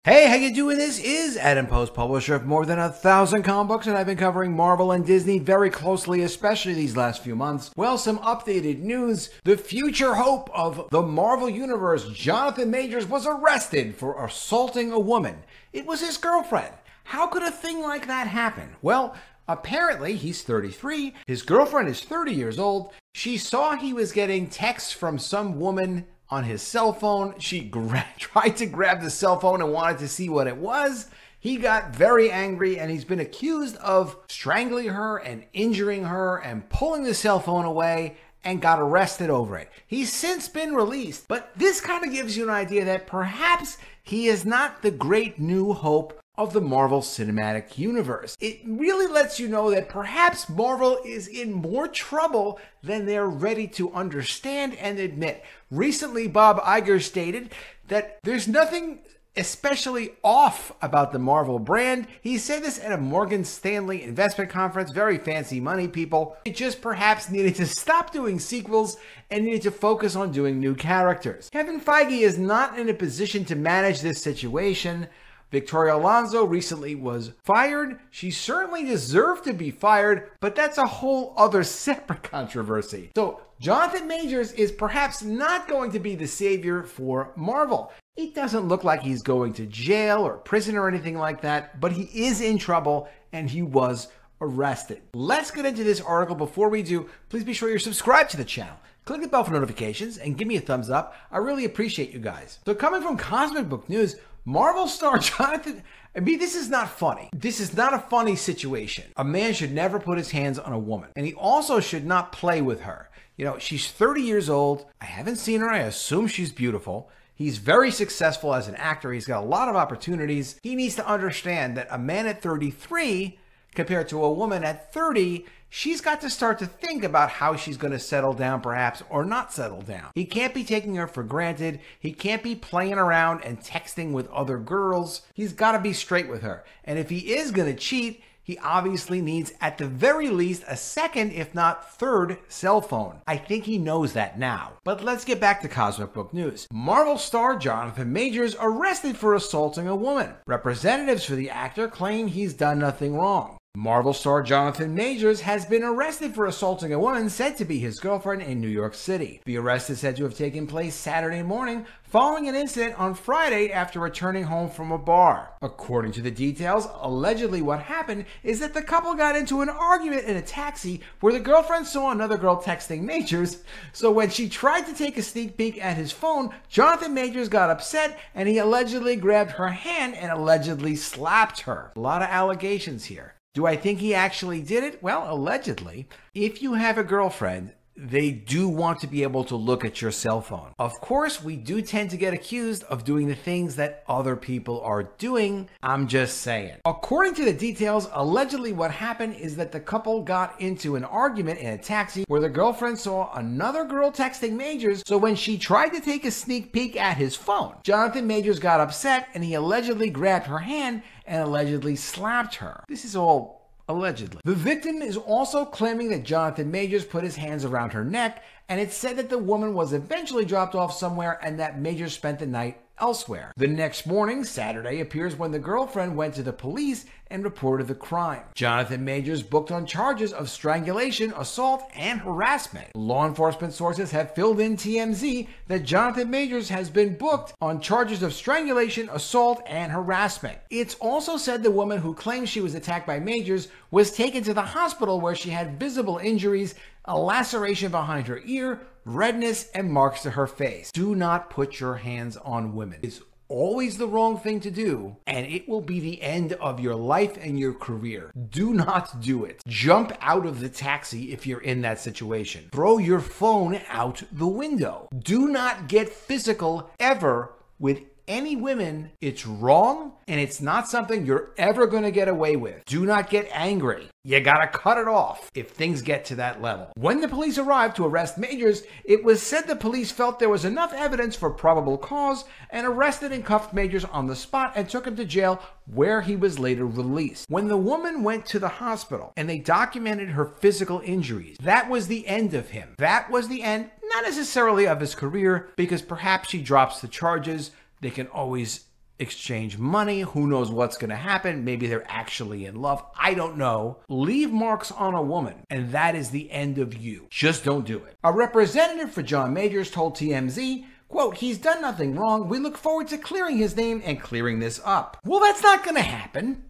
Hey, how you doing? This is Adam Post, publisher of more than 1,000 comic books, and I've been covering Marvel and Disney very closely, especially these last few months. Well, some updated news. The future hope of the Marvel Universe, Jonathan Majors, was arrested for assaulting a woman. It was his girlfriend. How could a thing like that happen? Well, apparently he's 33. His girlfriend is 30 years old. She saw he was getting texts from some woman on his cell phone. She tried to grab the cell phone and wanted to see what it was. He got very angry, and he's been accused of strangling her and injuring her and pulling the cell phone away, and got arrested over it. He's since been released, but this kind of gives you an idea that perhaps he is not the great new hope of the Marvel Cinematic Universe. It really lets you know that perhaps Marvel is in more trouble than they're ready to understand and admit. Recently, Bob Iger stated that there's nothing especially off about the Marvel brand. He said this at a Morgan Stanley investment conference. Very fancy money, people. It just perhaps needed to stop doing sequels and needed to focus on doing new characters. Kevin Feige is not in a position to manage this situation. Victoria Alonso recently was fired. She certainly deserved to be fired, but that's a whole other separate controversy. So Jonathan Majors is perhaps not going to be the savior for Marvel. It doesn't look like he's going to jail or prison or anything like that, but he is in trouble and he was arrested. Let's get into this article. Before we do, please be sure you're subscribed to the channel. Click the bell for notifications and give me a thumbs up. I really appreciate you guys. So coming from Comic Book News, Marvel star Jonathan, this is not funny. This is not a funny situation. A man should never put his hands on a woman, and he also should not play with her. You know, she's 30 years old. I haven't seen her. I assume she's beautiful. He's very successful as an actor. He's got a lot of opportunities. He needs to understand that a man at 33 compared to a woman at 30, she's got to start to think about how she's going to settle down perhaps or not settle down. He can't be taking her for granted. He can't be playing around and texting with other girls. He's got to be straight with her. And if he is going to cheat, he obviously needs at the very least a second, if not third, cell phone. I think he knows that now. But let's get back to Comic Book News. Marvel star Jonathan Majors arrested for assaulting a woman. Representatives for the actor claim he's done nothing wrong. Marvel star Jonathan Majors has been arrested for assaulting a woman said to be his girlfriend in New York City. The arrest is said to have taken place Saturday morning following an incident on Friday after returning home from a bar. According to the details, allegedly what happened is that the couple got into an argument in a taxi where the girlfriend saw another girl texting Majors, so when she tried to take a sneak peek at his phone, Jonathan Majors got upset and he allegedly grabbed her hand and allegedly slapped her. A lot of allegations here. Do I think he actually did it? Well, allegedly. If you have a girlfriend, they do want to be able to look at your cell phone. Of course, we do tend to get accused of doing the things that other people are doing. I'm just saying. According to the details, allegedly what happened is that the couple got into an argument in a taxi where the girlfriend saw another girl texting Majors, so when she tried to take a sneak peek at his phone, Jonathan Majors got upset and he allegedly grabbed her hand and allegedly slapped her. This is all allegedly. The victim is also claiming that Jonathan Majors put his hands around her neck, and it's said that the woman was eventually dropped off somewhere and that Majors spent the night elsewhere. The next morning, Saturday, appears when the girlfriend went to the police and reported the crime. Jonathan Majors booked on charges of strangulation, assault, and harassment. Law enforcement sources have filled in TMZ that Jonathan Majors has been booked on charges of strangulation, assault, and harassment. It's also said the woman who claims she was attacked by Majors was taken to the hospital where she had visible injuries, a laceration behind her ear, redness, and marks to her face. Do not put your hands on women. It's always the wrong thing to do, and it will be the end of your life and your career. Do not do it. Jump out of the taxi if you're in that situation. Throw your phone out the window. Do not get physical ever with any women. It's wrong, and it's not something you're ever going to get away with. Do not get angry. You gotta cut it off if things get to that level. When the police arrived to arrest Majors, it was said the police felt there was enough evidence for probable cause and arrested and cuffed Majors on the spot and took him to jail, where he was later released. When the woman went to the hospital and they documented her physical injuries, that was the end of him. That was the end, not necessarily of his career, because perhaps she drops the charges. They can always exchange money. Who knows what's going to happen? Maybe they're actually in love. I don't know. Leave marks on a woman, and that is the end of you. Just don't do it. A representative for John Majors told TMZ, quote, "He's done nothing wrong. We look forward to clearing his name and clearing this up." Well, that's not going to happen.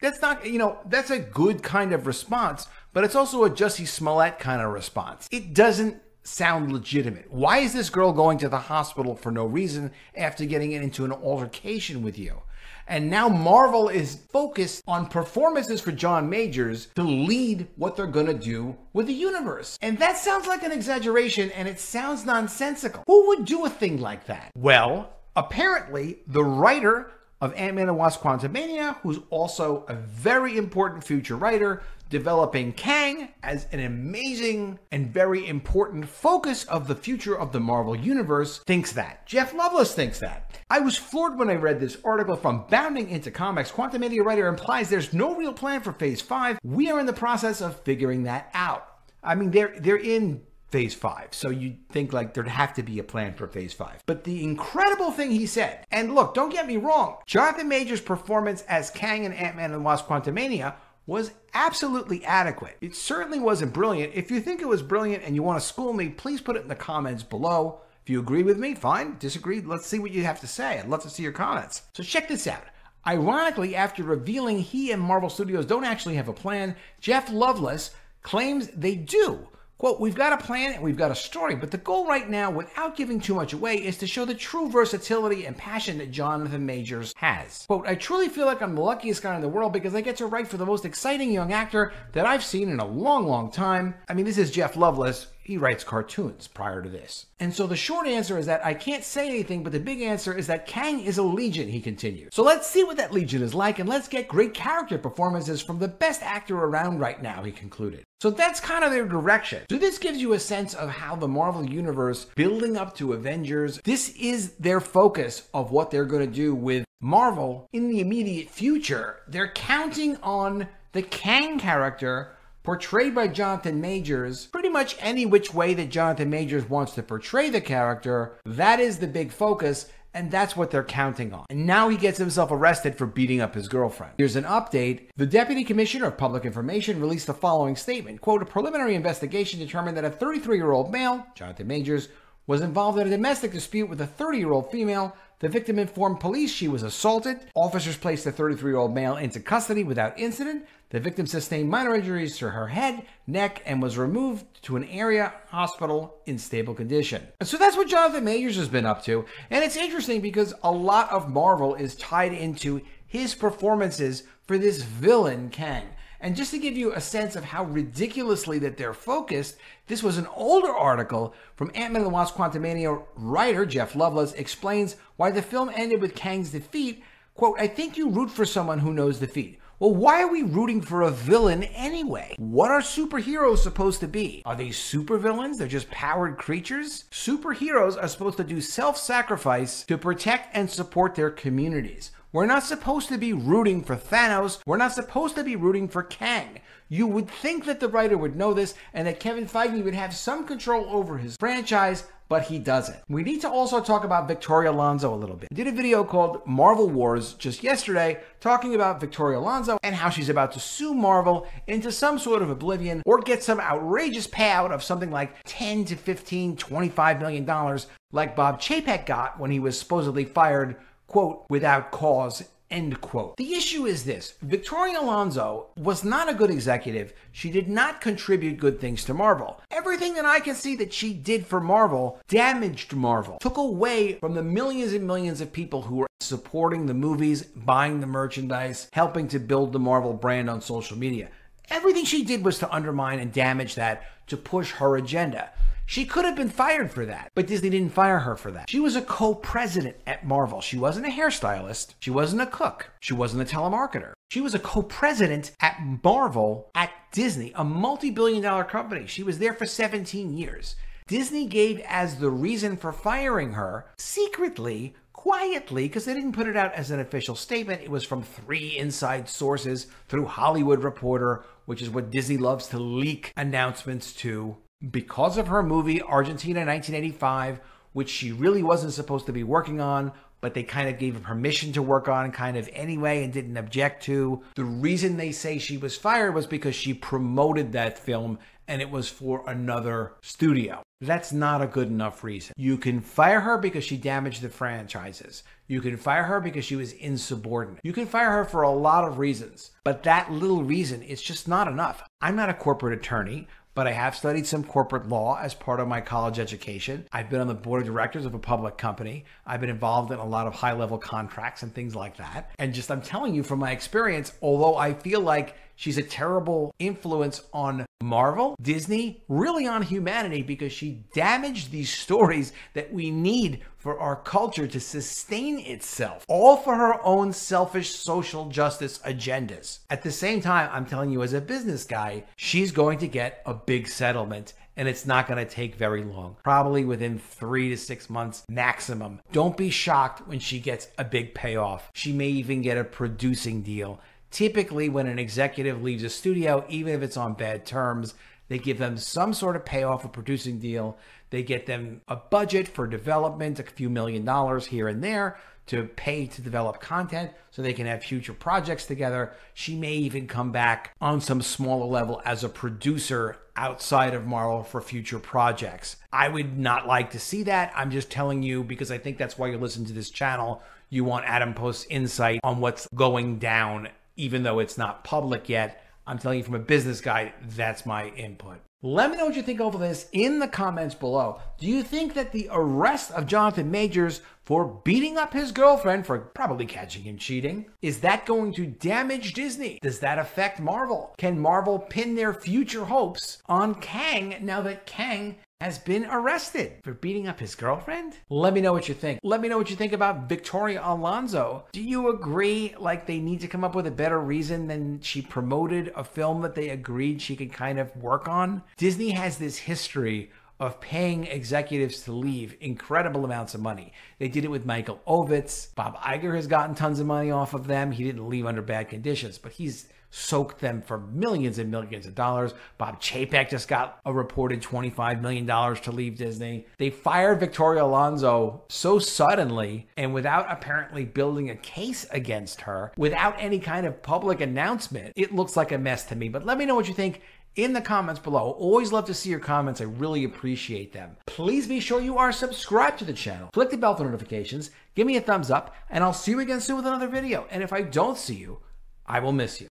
That's not, that's a good kind of response, but it's also a Jussie Smollett kind of response. It doesn't sound legitimate. Why is this girl going to the hospital for no reason after getting into an altercation with you? And now Marvel is focused on performances for John Majors to lead what they're going to do with the universe. And that sounds like an exaggeration, and it sounds nonsensical. Who would do a thing like that? Well, apparently the writer of Ant-Man and Wasp: Quantumania, who's also a very important future writer, developing Kang as an amazing and very important focus of the future of the Marvel Universe, thinks that. Jeff Loveless thinks that. I was floored when I read this article from Bounding Into Comics. Quantumania writer implies there's no real plan for Phase 5. We are in the process of figuring that out. I mean, they're in Phase 5, so you'd think like there'd have to be a plan for Phase 5. But the incredible thing he said, and look, don't get me wrong, Jonathan Majors' performance as Kang in Ant-Man and the Wasp: Quantumania was absolutely adequate. It certainly wasn't brilliant. If you think it was brilliant and you want to school me, please put it in the comments below. If you agree with me, fine. Disagree, let's see what you have to say. I'd love to see your comments. So check this out. Ironically, after revealing he and Marvel Studios don't actually have a plan, Jeff Loveless claims they do. Quote, "We've got a plan and we've got a story, but the goal right now, without giving too much away, is to show the true versatility and passion that Jonathan Majors has. Quote, "I truly feel like I'm the luckiest guy in the world because I get to write for the most exciting young actor that I've seen in a long, long time." I mean, this is Jeff Loveless. He writes cartoons prior to this. And so the short answer is that I can't say anything, but the big answer is that Kang is a legion, he continued. So let's see what that legion is like, and let's get great character performances from the best actor around right now, he concluded. So that's kind of their direction. So this gives you a sense of how the Marvel Universe, building up to Avengers, this is their focus of what they're going to do with Marvel in the immediate future. They're counting on the Kang character portrayed by Jonathan Majors, pretty much any which way that Jonathan Majors wants to portray the character. That is the big focus, and that's what they're counting on. And now he gets himself arrested for beating up his girlfriend. Here's an update. The Deputy Commissioner of Public Information released the following statement. Quote, "A preliminary investigation determined that a 33-year-old male, Jonathan Majors, was involved in a domestic dispute with a 30-year-old female. The victim informed police she was assaulted. Officers placed the 33-year-old male into custody without incident. The victim sustained minor injuries to her head, neck, and was removed to an area hospital in stable condition." And so that's what Jonathan Majors has been up to. And it's interesting because a lot of Marvel is tied into his performances for this villain, Kang. And just to give you a sense of how ridiculously that they're focused, this was an older article from Ant-Man and the Wasp: Quantumania writer Jeff Loveless explains why the film ended with Kang's defeat. Quote, "I think you root for someone who knows defeat. Well, why are we rooting for a villain anyway? What are superheroes supposed to be? Are they supervillains? They're just powered creatures? Superheroes are supposed to do self-sacrifice to protect and support their communities. We're not supposed to be rooting for Thanos. We're not supposed to be rooting for Kang." You would think that the writer would know this and that Kevin Feige would have some control over his franchise, but he doesn't. We need to also talk about Victoria Alonso a little bit. I did a video called Marvel Wars just yesterday talking about Victoria Alonso and how she's about to sue Marvel into some sort of oblivion or get some outrageous payout of something like $10 to $15, $25 million like Bob Chapek got when he was supposedly fired, quote, "without cause," end quote. The issue is this. Victoria Alonso was not a good executive. She did not contribute good things to Marvel. Everything that I can see that she did for Marvel damaged Marvel, took away from the millions and millions of people who were supporting the movies, buying the merchandise, helping to build the Marvel brand on social media. Everything she did was to undermine and damage that, to push her agenda. She could have been fired for that, but Disney didn't fire her for that. She was a co-president at Marvel. She wasn't a hairstylist. She wasn't a cook. She wasn't a telemarketer. She was a co-president at Marvel at Disney, a multi-billion-dollar company. She was there for 17 years. Disney gave as the reason for firing her, secretly, quietly, because they didn't put it out as an official statement. It was from 3 inside sources through Hollywood Reporter, which is what Disney loves to leak announcements to. Because of her movie Argentina 1985, which she really wasn't supposed to be working on, but they kind of gave her permission to work on kind of anyway and didn't object to. The reason they say she was fired was because she promoted that film and it was for another studio. That's not a good enough reason. You can fire her because she damaged the franchises. You can fire her because she was insubordinate. You can fire her for a lot of reasons, but that little reason is just not enough. I'm not a corporate attorney, but I have studied some corporate law as part of my college education. I've been on the board of directors of a public company. I've been involved in a lot of high-level contracts and things like that. And just, I'm telling you from my experience, although I feel like she's a terrible influence on Marvel, Disney, really on humanity, because she damaged these stories that we need for our culture to sustain itself, all for her own selfish social justice agendas. At the same time, I'm telling you as a business guy, she's going to get a big settlement, and it's not going to take very long, probably within 3 to 6 months maximum. Don't be shocked when she gets a big payoff. She may even get a producing deal. Typically, when an executive leaves a studio, even if it's on bad terms, they give them some sort of payoff, a producing deal. They get them a budget for development, a few $1 million here and there to pay to develop content so they can have future projects together. She may even come back on some smaller level as a producer outside of Marvel for future projects. I would not like to see that. I'm just telling you because I think that's why you're listening to this channel. You want Adam Post's insight on what's going down, even though it's not public yet. I'm telling you from a business guy, that's my input. Let me know what you think over this in the comments below. Do you think that the arrest of Jonathan Majors for beating up his girlfriend for probably catching him cheating, is that going to damage Disney? Does that affect Marvel? Can Marvel pin their future hopes on Kang now that Kang has been arrested for beating up his girlfriend? Let me know what you think. Let me know what you think about Victoria Alonso. Do you agree like they need to come up with a better reason than she promoted a film that they agreed she could kind of work on? Disney has this history of paying executives to leave incredible amounts of money. They did it with Michael Ovitz. Bob Iger has gotten tons of money off of them. He didn't leave under bad conditions, but he's soaked them for millions and millions of dollars. Bob Chapek just got a reported $25 million to leave Disney. They fired Victoria Alonso so suddenly and without apparently building a case against her, without any kind of public announcement. It looks like a mess to me, but let me know what you think in the comments below. Always love to see your comments. I really appreciate them. Please be sure you are subscribed to the channel. Click the bell for notifications. Give me a thumbs up, and I'll see you again soon with another video. And if I don't see you, I will miss you.